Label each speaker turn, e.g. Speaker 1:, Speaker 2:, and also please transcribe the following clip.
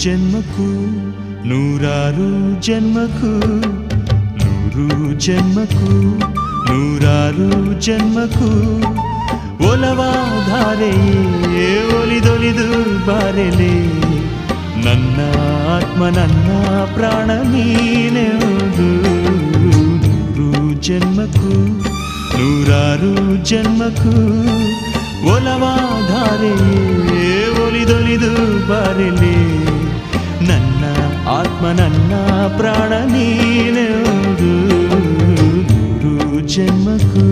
Speaker 1: ಜನ್ಮಕ್ಕೂ ನೂರಾರು ಜನ್ಮಕ್ಕೂ ನೂರು ಜನ್ಮಕ್ಕೂ ನೂರಾರು ಜನ್ಮಕ್ಕೂ ಒಲವಾಧಾರೆಯೇ ಒಲಿದೊಲಿದು ಬಾರೆಲೆ ನನ್ನ ಆತ್ಮ ನನ್ನ ಪ್ರಾಣ ನೀನೆಂದು ನೂರು ಜನ್ಮಕ್ಕೂ ನೂರಾರು ಜನ್ಮಕ್ಕೂ ಒಲವಾಧಾರೆಯೇ ಒಲಿದೊಲಿದು ಬಾರೆಲೆ ನನ್ನ ಆತ್ಮ ನನ್ನ ಪ್ರಾಣ ನೀನೆಂದು ನೂರು ಜನ್ಮಕ್ಕೂ